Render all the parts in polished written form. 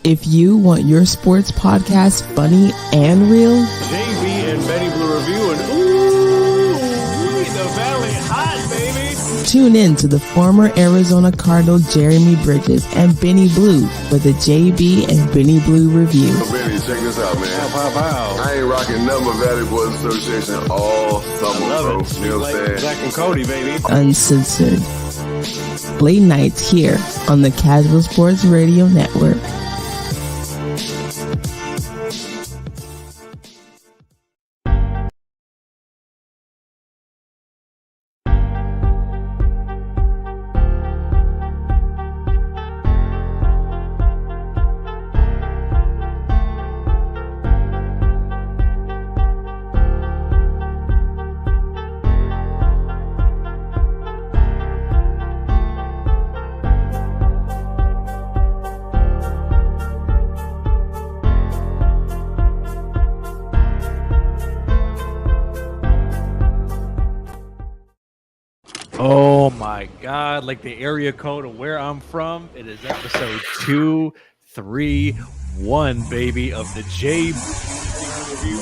If you want your sports podcast funny and real, JB and Benny Blue Review, and ooh, the Valley hot, baby. Tune in to the former Arizona Cardinal Jeremy Bridges and Benny Blue for the JB and Benny Blue Review. Benny, check this out, man. Wow. I ain't rocking nothing but Valley Boys Association all summer, bro. It. You know what I'm saying? Zach and Cody, baby. Uncensored. Late nights here on the Casual Sports Radio Network. Oh my God, like the area code of where I'm from, it is episode 231, baby, of the J.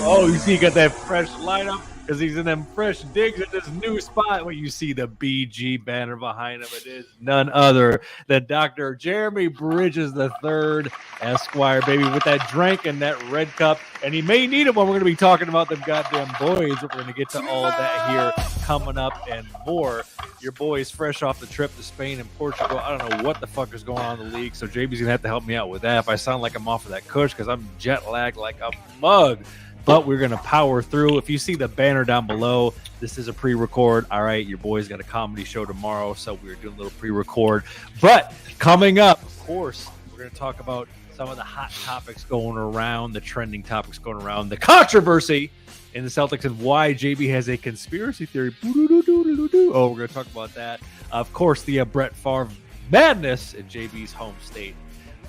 Oh, you see, you got that fresh lineup because he's in them fresh digs at this new spot where you see the BG banner behind him. It is none other than Dr. Jeremy Bridges III, Esquire, baby, with that drink and that red cup. And he may need it when we're going to be talking about them goddamn boys. We're going to get to all that here coming up and more. Your boys fresh off the trip to Spain and Portugal. I don't know what the fuck is going on in the league, so JB's going to have to help me out with that if I sound like I'm off of that kush because I'm jet lagged like a mug. But we're going to power through. If you see the banner down below, this is a pre-record. All right, your boy's got a comedy show tomorrow, so we're doing a little pre-record. But coming up, of course, we're going to talk about some of the hot topics going around, the trending topics going around, the controversy in the Celtics and why JB has a conspiracy theory. Oh, we're going to talk about that. Of course, the Brett Favre madness in JB's home state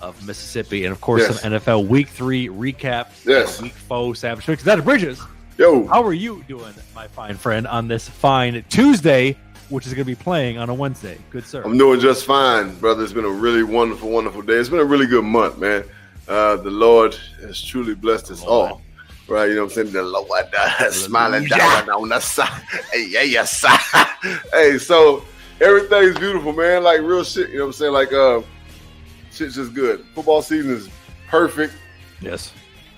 of Mississippi, and of course some NFL Week 3 recaps. Week 4 Savage Mix. That is Bridges. Yo, how are you doing, my fine friend, on this fine Tuesday, which is going to be playing on a Wednesday? Good sir. I'm doing just fine, brother. It's been a really wonderful day. It's been a really good month, man. The Lord has truly blessed us all. Right, you know what I'm saying? The Lord smiling down on the side. Yes. Hey, so everything's beautiful, man. Like real shit. You know what I'm saying? Like shit's just good. Football season is perfect. Yes.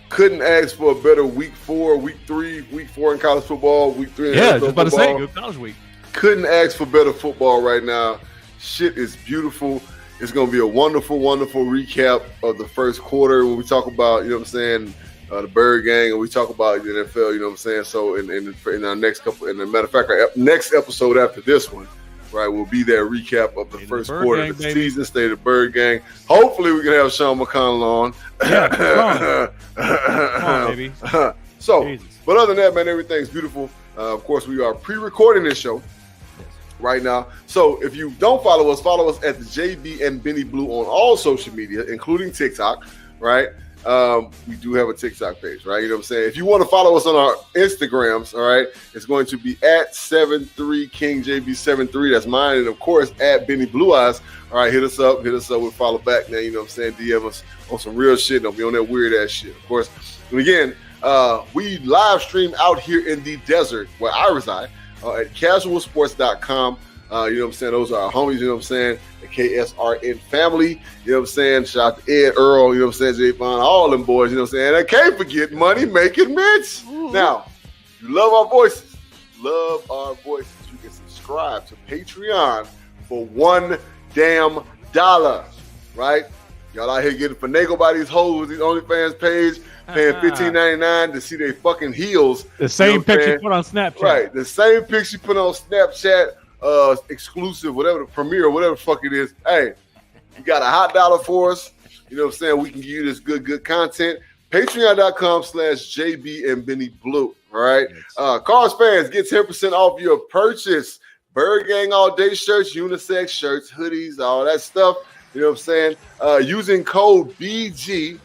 Couldn't ask for a better week 4, week 3, week 4 in college football, week 3 in NFL football. Just about to say, good college week. Couldn't ask for better football right now. Shit is beautiful. It's going to be a wonderful recap of the first quarter when we talk about, you know what I'm saying, the Bird Gang, and we talk about the NFL, you know what I'm saying? So in our next couple, and as a matter of fact, our next episode after this one, right, will be that recap of the first quarter of the season, State of the Bird Gang. Hopefully we can have Sean McConnell on. Yeah, come on, baby. So, Jesus. But other than that, man, everything's beautiful. Of course, we are pre-recording this show right now. So if you don't follow us at the JB and Benny Blue on all social media, including TikTok, right? We do have a TikTok page, right? You know what I'm saying? If you want to follow us on our Instagrams, all right, it's going to be at 73KingJB73. That's mine. And of course, at Benny Blue Eyes. All right, hit us up. We'll follow back now. You know what I'm saying? DM us on some real shit. Don't be on that weird ass shit, of course. And again, we live stream out here in the desert where I reside at casualsports.com. You know what I'm saying? Those are our homies, you know what I'm saying? The KSRN family, you know what I'm saying? Shout out to Ed, Earl, you know what I'm saying? J. Vaughn, all them boys, you know what I'm saying? And I can't forget Money Making Mitch. Now, you love our voices. You can subscribe to Patreon for $1 damn, right? Y'all out here getting finagled by these hoes with these OnlyFans page, paying $15.99 to see their fucking heels. The same picture you put on Snapchat. Right, the same picture you put on Snapchat. Exclusive, whatever the premiere, whatever the fuck it is. Hey, you got a hot dollar for us. You know what I'm saying? We can give you this good content. Patreon.com/JB and Benny Blue. All right. Cars fans, get 10% off your purchase. Bird Gang all day shirts, unisex shirts, hoodies, all that stuff. You know what I'm saying? Using code BG,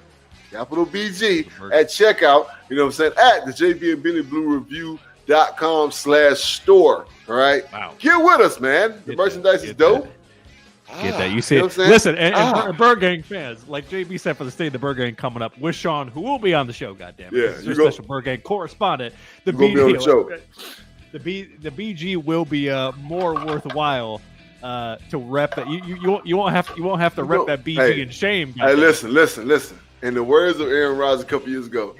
capital BG, at checkout. You know what I'm saying? At the JB and Benny Blue Review.com/store. All right. Wow. Get with us, man. The merchandise is dope. Get that? You see know it. what I'm saying? Listen, and Bird Gang fans, like JB said for the state of the Bird Gang coming up with Sean, who will be on the show. Goddamn it! Yeah, This is your special Bird Gang correspondent. The be on the show. The BG will be more worthwhile to rep it. You won't have to rep that BG in shame. Hey, listen. In the words of Aaron Rodgers a couple years ago,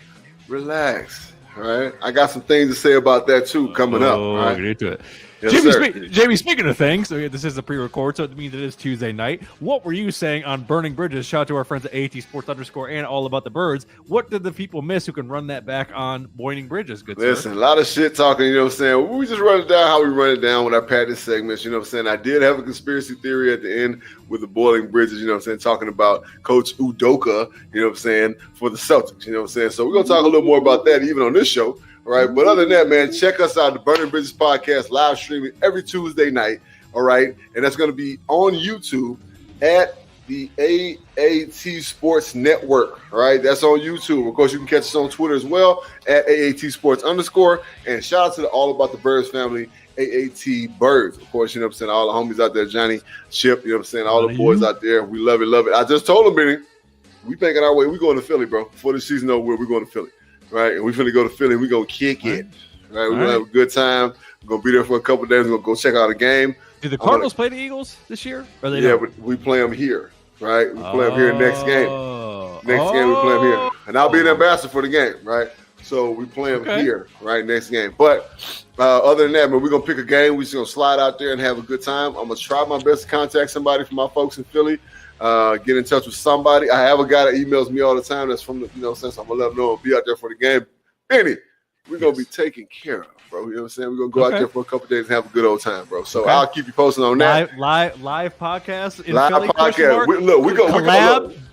relax. All right, I got some things to say about that too coming up. All right, get into it. Yes, JB, speaking of things, so this is a pre-record, so it means it is Tuesday night. What were you saying on Burning Bridges? Shout out to our friends at AT Sports _ and All About the Birds. What did the people miss who can run that back on Burning Bridges? Good Listen, sir. a lot of shit talking, you know what I'm saying? We just run it down how we run it down with our practice segments, you know what I'm saying? I did have a conspiracy theory at the end with the Boiling Bridges, you know what I'm saying, talking about Coach Udoka, you know what I'm saying, for the Celtics, you know what I'm saying? So we're going to talk a little more about that even on this show. All right, but other than that, man, check us out, the Burning Bridges podcast, live streaming every Tuesday night, all right? And that's going to be on YouTube at the AAT Sports Network, all right? That's on YouTube. Of course, you can catch us on Twitter as well, at AAT Sports _. And shout out to the All About the Birds family, AAT Birds. Of course, you know what I'm saying, all the homies out there, Johnny, Chip, you know what I'm saying, all the boys out there. We love it. I just told them, Benny, we making our way. We going to Philly, bro. Before the season over, we're going to Philly. Right, and we're finna go to Philly. We're gonna kick it. Right, we're gonna have a good time. We're gonna be there for a couple of days. We're gonna go check out a game. Do the Cardinals play the Eagles this year? But we play them here. Right, we play them here next game. Next game we play them here, and I'll be an ambassador for the game. Right, so we play them here. Right, next game. But other than that, man, we're gonna pick a game. We're just gonna slide out there and have a good time. I'm gonna try my best to contact somebody from my folks in Philly. Get in touch with somebody. I have a guy that emails me all the time that's from the, you know, since I'm gonna let him know I'll be out there for the game. Benny, we're gonna be taken care of, bro. You know what I'm saying? We're gonna go out there for a couple of days and have a good old time, bro. So I'll keep you posted on that. Live podcast in live Philly, podcast.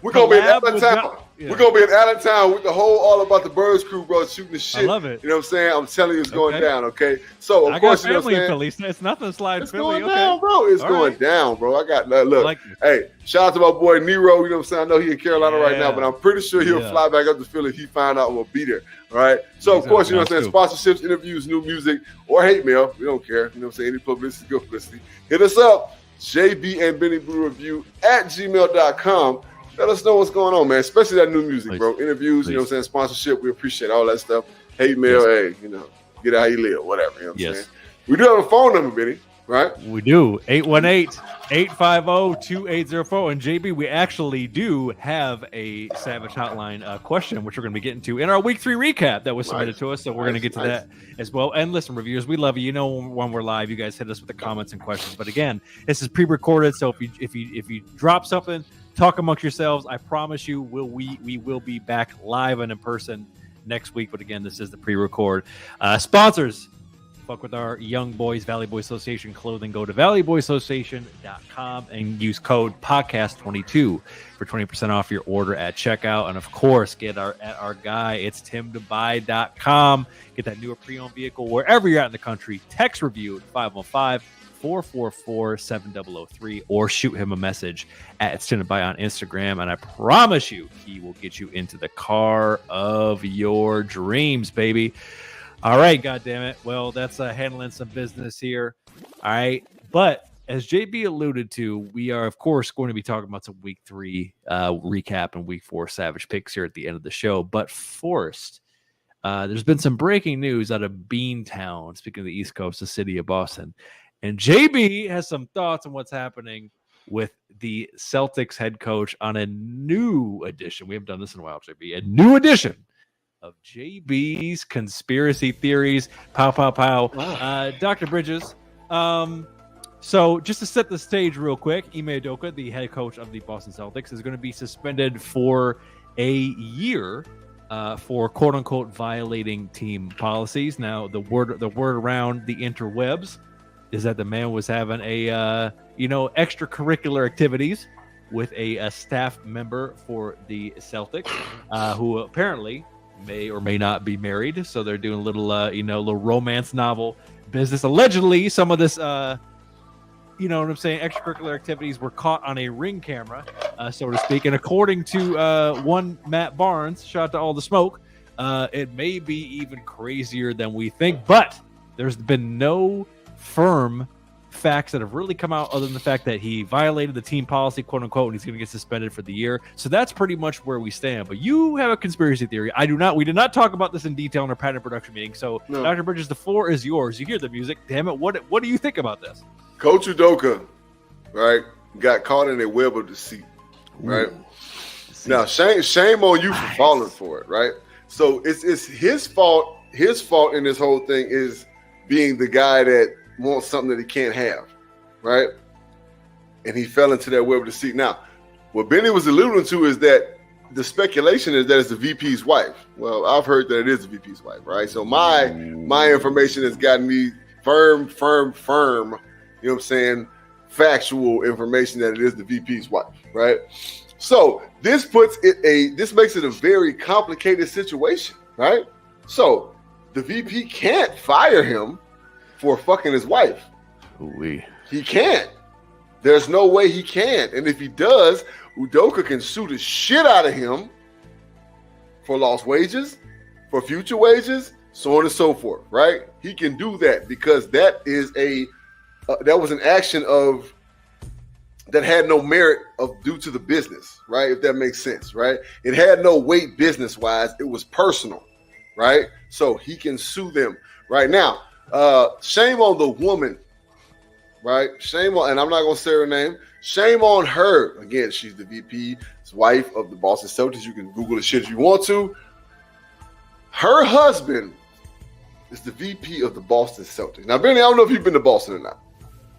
We're gonna be in Allentown. We're gonna be in Allentown with the whole All About the Birds crew, bro, shooting the shit. I love it. You know what I'm saying? I'm telling you, it's going down. Okay. So of course, I got family in Philly. It's nothing slide it's Philly. Going down, bro. It's going down, bro. I got look. Hey, shout out to my boy Nero. You know what I'm saying? I know he's in Carolina right now, but I'm pretty sure he'll fly back up to Philly if he find out we'll be there. All right. So of course, you know what I'm saying? Sponsorships, interviews, new music, or hate mail. We don't care. You know what I'm saying? Any publicity, good publicity. Hit us up. JB and Benny Blue Review at gmail.com. Let us know what's going on, man. Especially that new music, bro. Interviews, you know what I'm saying? Sponsorship. We appreciate all that stuff. Hate mail, hey, you know, get how you live, whatever. You know what I'm saying? We do have a phone number, Benny, right? We do. 818-850-2804. And JB, we actually do have a Savage Hotline question, which we're going to be getting to in our Week 3 recap that was submitted to us. So we're going to get to that as well. And listen, reviewers, we love you. You know, when we're live, you guys hit us with the comments and questions. But again, this is pre-recorded. So if you drop something, talk amongst yourselves. I promise you, we will be back live and in person next week. But again, this is the pre-record. Sponsors, fuck with our Young Boys Valley Boy Association clothing. Go to valleyboyassociation.com and use code podcast22 for 20% off your order at checkout. And of course, get at our guy. It's timtobuy.com. Get that newer pre-owned vehicle wherever you're at in the country. Text review at 515-444-7003 or shoot him a message at It's Tim to Buy on Instagram, and I promise you he will get you into the car of your dreams, baby. All right, goddammit. Well, that's handling some business here. All right, but as JB alluded to, we are, of course, going to be talking about some Week 3 recap and Week 4 Savage picks here at the end of the show. But first, there's been some breaking news out of Beantown, speaking of the East Coast, the city of Boston. And JB has some thoughts on what's happening with the Celtics head coach on a new edition. We haven't done this in a while, JB. A new edition of JB's Conspiracy Theories. Pow, pow, pow. Wow. Dr. Bridges. So just to set the stage real quick, Ime Udoka, the head coach of the Boston Celtics, is going to be suspended for a year for quote-unquote violating team policies. Now, the word around the interwebs is that the man was having a extracurricular activities with a staff member for the Celtics, who apparently may or may not be married. So they're doing a little romance novel business. Allegedly, some of this, extracurricular activities were caught on a Ring camera, so to speak. And according to one Matt Barnes, shout out to All the Smoke, it may be even crazier than we think. But there's been no firm facts that have really come out other than the fact that he violated the team policy, quote unquote, and he's going to get suspended for the year. So that's pretty much where we stand. But you have a conspiracy theory. I do not. We did not talk about this in detail in our patent production meeting. So, no. Dr. Bridges, the floor is yours. You hear the music. Damn it. What do you think about this? Coach Udoka, right, got caught in a web of deceit, right? Ooh. Now, shame on you for falling for it, right? So it's his fault. His fault in this whole thing is being the guy that wants something that he can't have, right? And he fell into that web of deceit. Now, what Benny was alluding to is that the speculation is that it's the VP's wife. Well, I've heard that it is the VP's wife, right? So my information has gotten me firm, you know what I'm saying, factual information that it is the VP's wife, right? So this makes it a very complicated situation, right? So the VP can't fire him for fucking his wife. He can't. There's no way he can. And if he does, Udoka can sue the shit out of him for lost wages, for future wages, so on and so forth, right? He can do that because that is that was an action that had no merit due to the business, right? If that makes sense, right? It had no weight business-wise. It was personal, right? So he can sue them right now. Shame on the woman, right? Shame on, and I'm not going to say her name. Shame on her. Again, she's the VP's wife of the Boston Celtics. You can Google the shit if you want to. Her husband is the VP of the Boston Celtics. Now, Benny, I don't know if you've been to Boston or not,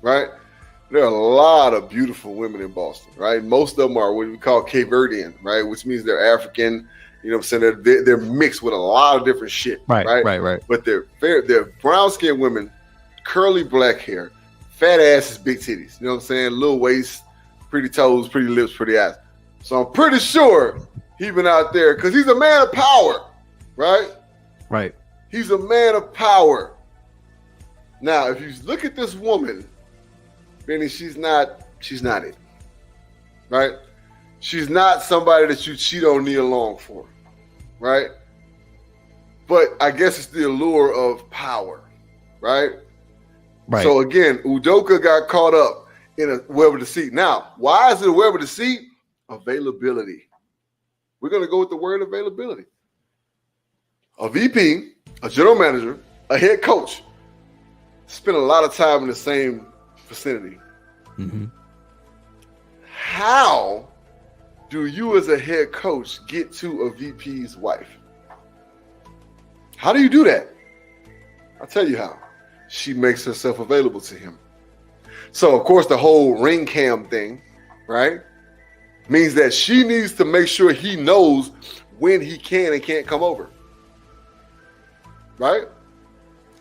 right? There are a lot of beautiful women in Boston, right? Most of them are what we call Cape Verdean, right? Which means they're African. You know what I'm saying? They're mixed with a lot of different shit, right? But they're brown-skinned women, curly black hair, fat asses, big titties. You know what I'm saying? Little waist, pretty toes, pretty lips, pretty eyes. So I'm pretty sure he's been out there because he's a man of power, right? Right. He's a man of power. Now, if you look at this woman, Benny, she's not it, right? She's not somebody that you cheat on Nia Long for, right? But I guess it's the allure of power, right? Right. So again, Udoka got caught up in a web of deceit. Now, why is it a web of deceit? Availability. We're going to go with the word availability. A VP, a general manager, a head coach spend a lot of time in the same vicinity. Mm-hmm. How do you as a head coach get to a VP's wife? How do you do that? I'll tell you how. She makes herself available to him. So, of course, the whole ring cam thing, right, means that she needs to make sure he knows when he can and can't come over. Right?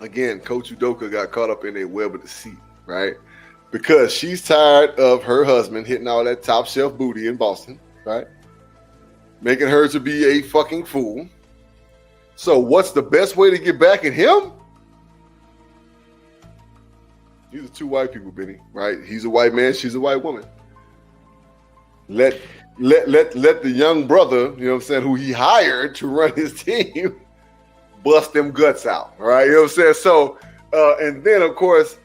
Again, Coach Udoka got caught up in a web of deceit, right? Because she's tired of her husband hitting all that top shelf booty in Boston, right? Making her to be a fucking fool. So what's the best way to get back at him? These are two white people, Benny, right? He's a white man, she's a white woman. Let the young brother, you know what I'm saying, who he hired to run his team, bust them guts out, all right? You know what I'm saying? So, and then, of course,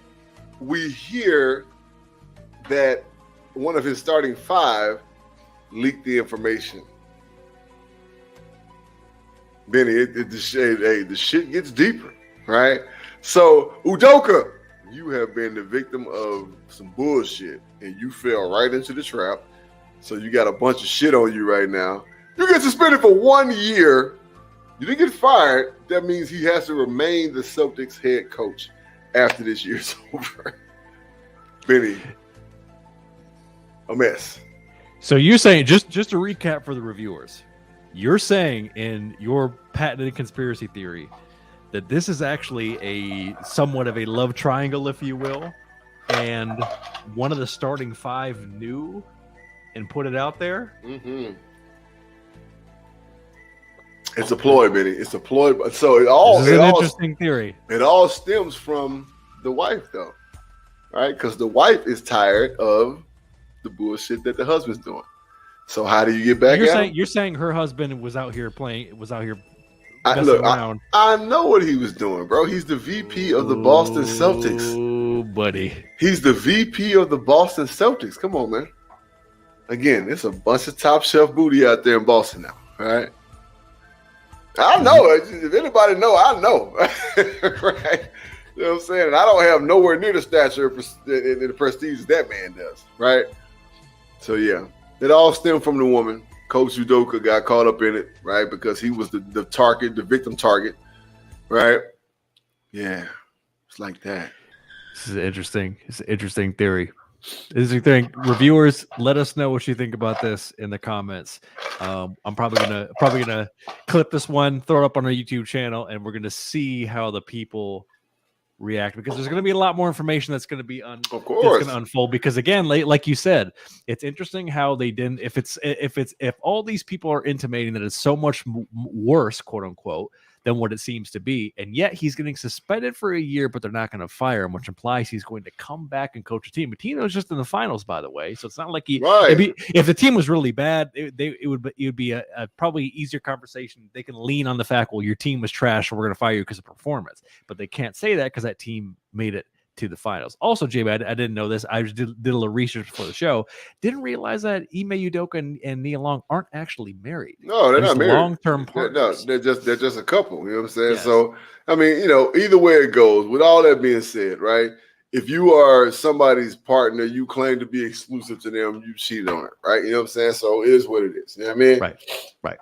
we hear that one of his starting five leaked the information. Benny, the shit gets deeper, right? So, Udoka, you have been the victim of some bullshit, and you fell right into the trap. So you got a bunch of shit on you right now. You get suspended for 1 year. You didn't get fired. That means he has to remain the Celtics head coach after this year's over. Benny, a mess. So you're saying, just to recap for the reviewers, you're saying in your patented conspiracy theory that this is actually a somewhat of a love triangle, if you will, and one of the starting five knew and put it out there? Mm-hmm. It's a ploy, Benny. It's a ploy. So this is an interesting theory. It all stems from the wife, though, right? Because the wife is tired of the bullshit that the husband's doing. So how do you get back at him? You're saying her husband was out here around. I know what he was doing, bro. He's the VP of the Boston Celtics. buddy. He's the VP of the Boston Celtics. Come on, man. Again, it's a bunch of top shelf booty out there in Boston now. All right. I know. If anybody know, I know. Right. You know what I'm saying? And I don't have nowhere near the stature and the prestige that man does. Right. So, yeah, it all stemmed from the woman. Coach Udoka got caught up in it, right? Because he was the target, the victim target. Right. Yeah. It's like that. This is interesting. It's an interesting theory. Interesting thing. Reviewers, let us know what you think about this in the comments. I'm probably gonna clip this one, throw it up on our YouTube channel, and we're gonna see how the people react, because there's gonna be a lot more information that's gonna be that's gonna unfold. Because again, like you said, it's interesting how they didn't. If all these people are intimating that it's so much worse, quote unquote, than what it seems to be, and yet he's getting suspended for a year, but they're not going to fire him, which implies he's going to come back and coach a team. But Tino's just in the finals, by the way, so it's not like if the team was really bad, it would be a probably easier conversation. They can lean on the fact, well, your team was trash, so we're going to fire you because of performance. But they can't say that because that team made it to the finals. Also, JB, I didn't know this. I just did a little research before the show. Didn't realize that Ime Udoka and Nia Long aren't actually married. No, they're not married. Long-term partners. No, they're just a couple. You know what I'm saying? Yes. So, I mean, either way it goes. With all that being said, right? If you are somebody's partner, you claim to be exclusive to them, you cheated on it, right? You know what I'm saying? So it is what it is. You know what I mean? Right.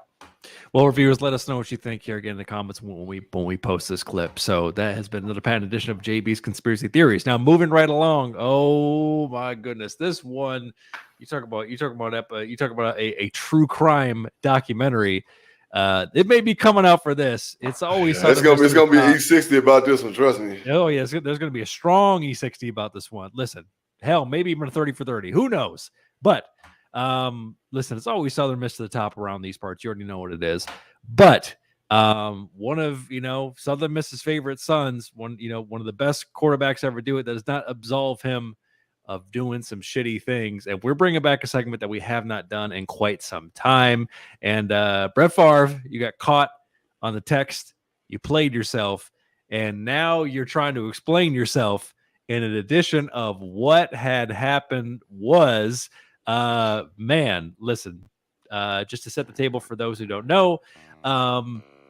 Well, reviewers, let us know what you think here again in the comments when we post this clip. So that has been another patent edition of JB's Conspiracy Theories. Now, moving right along. Oh my goodness, this one you talk about a true crime documentary. It may be coming out for this. It's always it's gonna be E60 about this one. Trust me. Oh yeah, there's gonna be a strong E60 about this one. Listen, hell, maybe even a 30 for 30. Who knows? But listen, it's always Southern Miss to the top around these parts. You already know what it is. But one of Southern Miss's favorite sons, one of the best quarterbacks ever do it, that does not absolve him of doing some shitty things. And we're bringing back a segment that we have not done in quite some time. And Brett Favre, you got caught on the text, you played yourself, and now you're trying to explain yourself in an edition of what had happened was. Man, listen, just to set the table for those who don't know,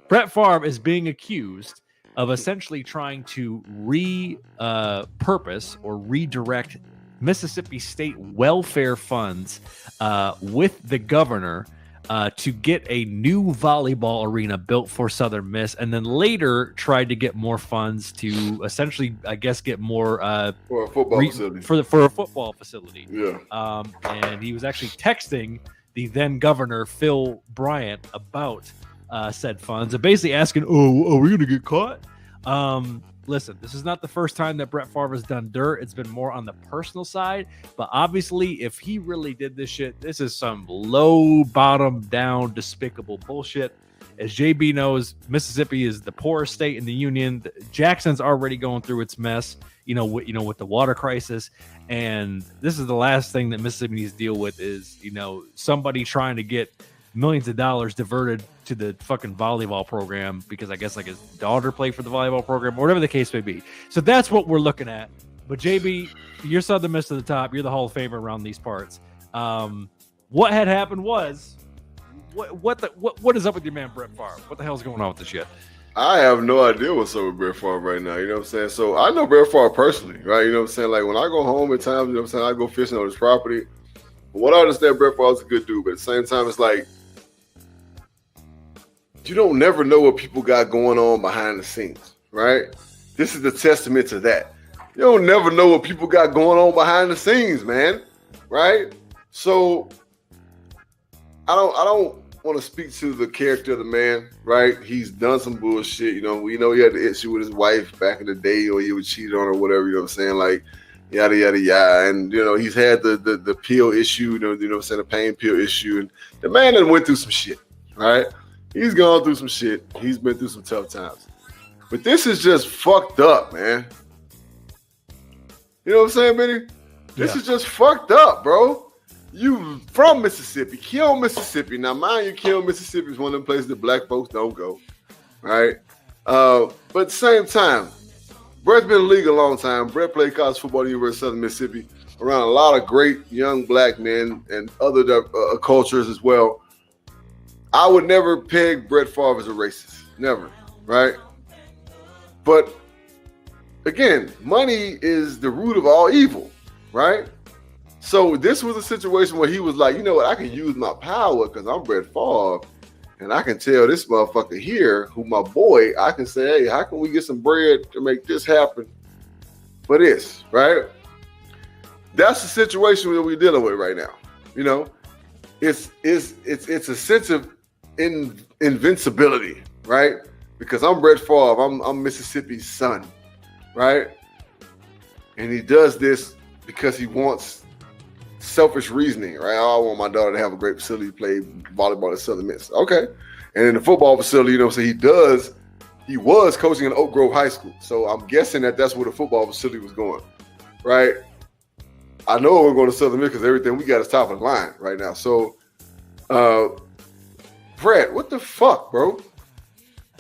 Brett Favre is being accused of essentially trying to repurpose or redirect Mississippi state welfare funds with the governor to get a new volleyball arena built for Southern Miss, and then later tried to get more funds to essentially, I guess, get more for a football facility. For a football facility. Yeah. And he was actually texting the then governor Phil Bryant about said funds, and basically asking, "Oh, are we gonna get caught?" Listen, this is not the first time that Brett Favre has done dirt. It's been more on the personal side. But obviously, if he really did this shit, this is some low, bottom down, despicable bullshit. As JB knows, Mississippi is the poorest state in the union. Jackson's already going through its mess, with the water crisis. And this is the last thing that Mississippi needs to deal with is, somebody trying to get millions of dollars diverted to the fucking volleyball program because I guess like his daughter played for the volleyball program or whatever the case may be. So that's what we're looking at. But JB, you're Southern Miss to the top. You're the Hall of Famer around these parts. What had happened was what is up with your man Brett Favre? What the hell's going on with this shit? I have no idea what's up with Brett Favre right now. You know what I'm saying? So I know Brett Favre personally, right? You know what I'm saying? Like when I go home at times, you know what I'm saying, I go fishing on his property. But what I understand, Brett Favre's a good dude, but at the same time, it's like you don't never know what people got going on behind the scenes, right? This is a testament to that. You don't never know what people got going on behind the scenes, man, right? So I don't want to speak to the character of the man, right? He's done some bullshit. We know he had the issue with his wife back in the day, or he would cheat on her or whatever, you know what I'm saying? Like, yada, yada, yada. And, he's had the pill issue, you know what I'm saying, the pain pill issue. And the man done went through some shit, right? He's gone through some shit. He's been through some tough times. But this is just fucked up, man. You know what I'm saying, Benny? This is just fucked up, bro. You from Mississippi, Keone, Mississippi. Now, mind you, Keone, Mississippi is one of them places that black folks don't go, right? But at the same time, Brett's been in the league a long time. Brett played college football at the University of Southern Mississippi around a lot of great young black men and other cultures as well. I would never peg Brett Favre as a racist. Never, right? But again, money is the root of all evil, right? So this was a situation where he was like, you know what, I can use my power because I'm Brett Favre, and I can tell this motherfucker here, who my boy, I can say, hey, how can we get some bread to make this happen for this, right? That's the situation that we're dealing with right now. You know, it's a sense of invincibility, right? Because I'm Brett Favre, I'm Mississippi's son, right? And he does this because he wants selfish reasoning, right? Oh, I want my daughter to have a great facility to play volleyball at Southern Miss. Okay. And in the football facility, you know, so he was coaching in Oak Grove High School. So I'm guessing that's where the football facility was going, right? I know we're going to Southern Miss because everything we got is top of the line right now. So, Brett, what the fuck, bro?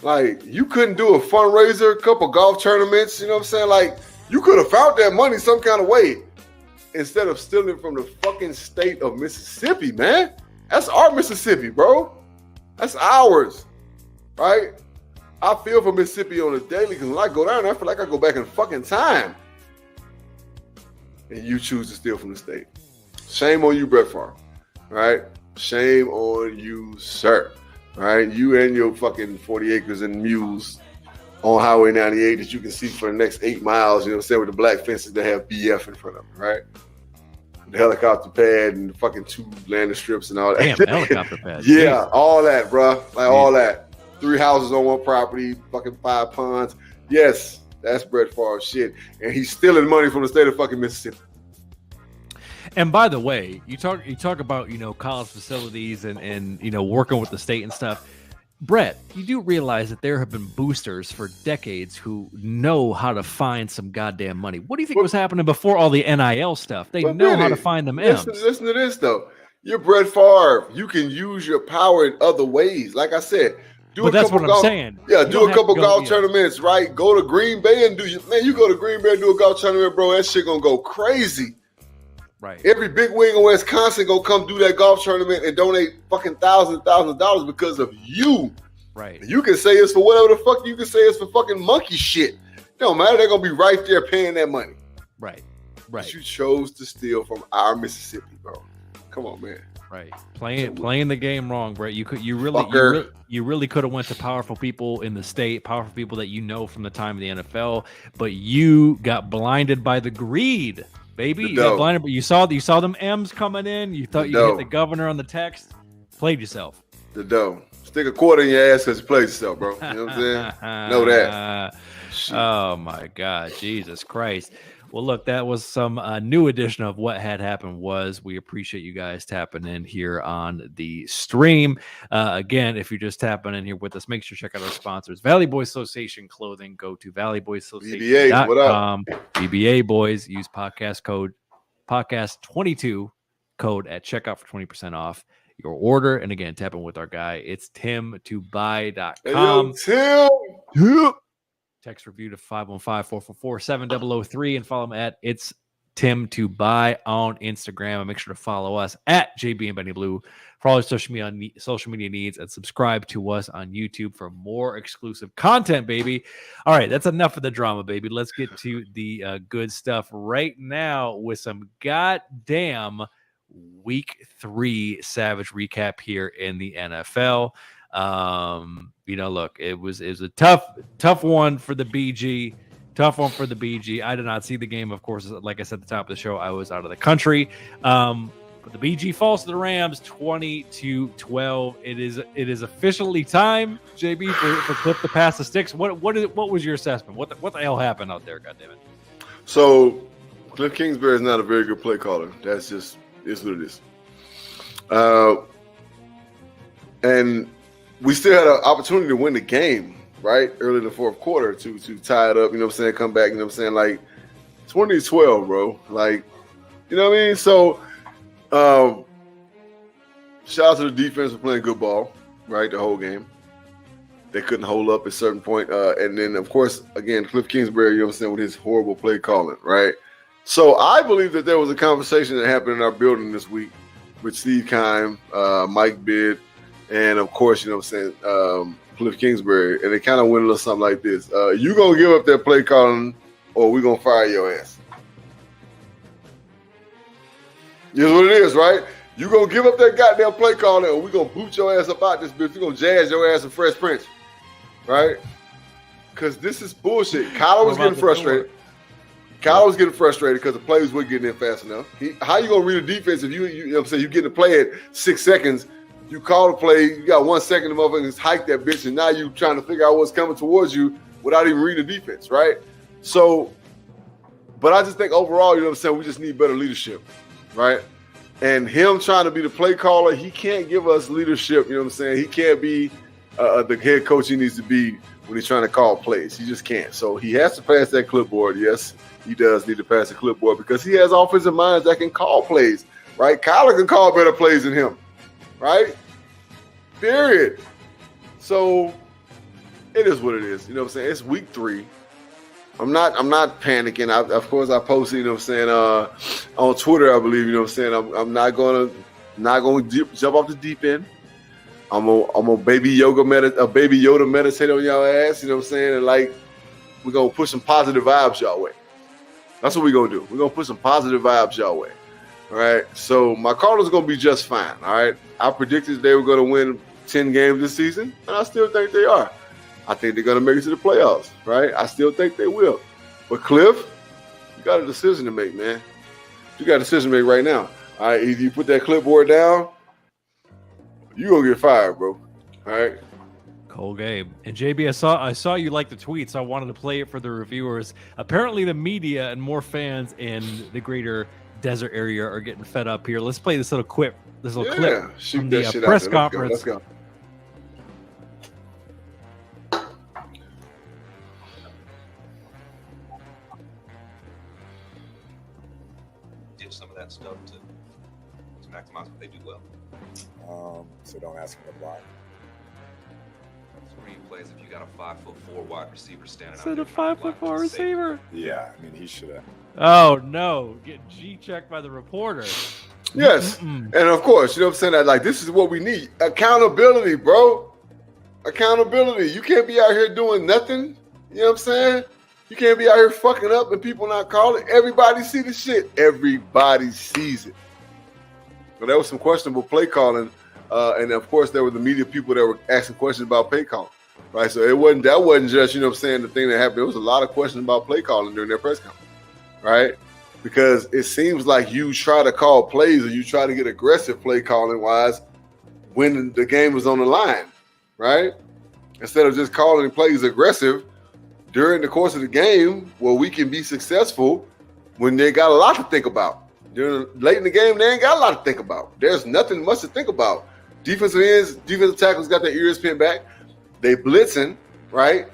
Like, you couldn't do a fundraiser, a couple golf tournaments, you know what I'm saying? Like, you could have found that money some kind of way instead of stealing from the fucking state of Mississippi, man. That's our Mississippi, bro. That's ours, right? I feel for Mississippi on a daily because when I go down there, I feel like I go back in fucking time. And you choose to steal from the state. Shame on you, Brett Favre, right? Shame on you, sir. All right, you and your fucking 40 acres and mules on Highway 98 that you can see for the next 8 miles, you know what I'm saying, with the black fences that have BF in front of them, right? The helicopter pad and the fucking 2 landing strips and all that. Damn, helicopter pad. Yeah, Jesus. all that, bro. Like all that. 3 houses on one property, fucking 5 ponds. Yes, that's Brett Favre shit. And he's stealing money from the state of fucking Mississippi. And by the way, you talk about, you know, college facilities and you know, working with the state and stuff. Brett, you do realize that there have been boosters for decades who know how to find some goddamn money. What do you think was happening before all the NIL stuff? They know how to find them M's. Listen to this, though. You're Brett Favre. You can use your power in other ways. Like I said, that's what I'm saying. Yeah, do a couple golf tournaments, right? Go to Green Bay and you go to Green Bay and do a golf tournament, bro. That shit gonna go crazy. Right. Every big wing in Wisconsin gonna come do that golf tournament and donate fucking thousands of dollars because of you. Right. You can say it's for whatever the fuck you can say it's for fucking monkey shit. It don't matter. They're gonna be right there paying that money. Right. But you chose to steal from our Mississippi, bro. Come on, man. Right. Playing the game wrong, Brett. You really could have went to powerful people in the state, powerful people that you know from the time of the NFL, but you got blinded by the greed. Baby, you got blinded, but you saw them M's coming in. You thought you hit the governor on the text. Played yourself. The dough. Stick a quarter in your ass because you played yourself, bro. You know what I'm saying? Know that. Oh my God, Jesus Christ. Well, look, that was some new edition of What Had Happened Was. We appreciate you guys tapping in here on the stream. Again, if you're just tapping in here with us, make sure to check out our sponsors. Valley Boys Association Clothing. Go to valleyboysassociation.com. VBA Boys. Use podcast code podcast22 code at checkout for 20% off your order. And again, tap in with our guy. It's tim2buy.com. Hey, Tim. Text review to 515-444-7003 and follow him at It's Tim2Buy on Instagram. And make sure to follow us at JB and Benny Blue for all your social media needs, and subscribe to us on YouTube for more exclusive content, baby. All right, that's enough of the drama, baby. Let's get to the good stuff right now with some goddamn Week 3 Savage recap here in the NFL. You know, look, it was a tough one for the BG. Tough one for the BG. I did not see the game, of course. Like I said at the top of the show, I was out of the country. But the BG falls to the Rams 20-12. It is officially time, JB, for Cliff to pass the sticks. What was your assessment? What the hell happened out there? Goddammit. So Cliff Kingsbury is not a very good play caller. That's just is what it is. And we still had an opportunity to win the game, right? Early in the fourth quarter to tie it up, you know what I'm saying, come back, you know what I'm saying? Like 20-12, bro. Like, you know what I mean? So shout out to the defense for playing good ball, right? The whole game. they couldn't hold up at a certain point. And then, of course, again, Cliff Kingsbury, you know what I'm saying, with his horrible play calling, right? So I believe that there was a conversation that happened in our building this week with Steve Keim, Mike Bidd, and, of course, you know what I'm saying, Cliff Kingsbury. And they kind of went a little something like this. You going to give up that play calling or we going to fire your ass? Here's what it is, right? You going to give up that goddamn play calling or we going to boot your ass up out this bitch. We're going to jazz your ass in Fresh Prince. Right? Because this is bullshit. Kyler was getting frustrated. Kyler was getting frustrated because the plays weren't getting in fast enough. How you going to read a defense if you know what I'm saying, you get the play at 6 seconds, you call the play, you got 1 second to motherfuckers hike that bitch, and now you trying to figure out what's coming towards you without even reading the defense, right? So, but I just think overall, you know what I'm saying, we just need better leadership, right? And him trying to be the play caller, he can't give us leadership, you know what I'm saying? He can't be the head coach he needs to be when he's trying to call plays. He just can't. So he has to pass that clipboard. Yes, he does need to pass the clipboard because he has offensive minds that can call plays, right? Kyler can call better plays than him, right? Period. So it is what it is. You know what I'm saying? It's week 3. I'm not panicking. Of course, I posted, you know what I'm saying, on Twitter, I believe, you know what I'm saying. I'm not going to jump off the deep end. I'm a baby Yoda meditate on y'all ass, you know what I'm saying? And like, we're going to push some positive vibes y'all way. That's what we're going to do. We're going to put some positive vibes y'all way. All right. So my Cardinals are going to be just fine. All right. I predicted they were going to win 10 games this season, and I still think they are. I think they're going to make it to the playoffs. Right. I still think they will. But Cliff, you got a decision to make, man. You got a decision to make right now. All right. Either you put that clipboard down, you gonna get fired, bro. All right. Cold game. And JB, I saw you like the tweet, so I wanted to play it for the reviewers. Apparently, the media and more fans in the greater desert area are getting fed up here. Let's play this little clip. Shoot from that the shit press out there. conference. Let's go. Ditch some of that stuff to maximize what they do well. So don't ask him to block. Screen plays if you got a 5'4" wide receiver standing out. Instead of 5'4" receiver. Yeah, I mean, he should have. Oh no! Get G-checked by the reporter. Yes. And of course, you know what I'm saying? That, like, this is what we need. Accountability, bro. Accountability. You can't be out here doing nothing. You know what I'm saying? You can't be out here fucking up and people not calling. Everybody see the shit. Everybody sees it. But there was some questionable play calling. And of course, there were the media people that were asking questions about play calling. Right. So that wasn't just, you know what I'm saying, the thing that happened. There was a lot of questions about play calling during their press conference. Right. Because it seems like you try to call plays or you try to get aggressive play calling wise when the game was on the line, right? Instead of just calling plays aggressive during the course of the game where we can be successful when they got a lot to think about. Late in the game, they ain't got a lot to think about. There's nothing much to think about. Defensive ends, defensive tackles got their ears pinned back. They blitzing, right?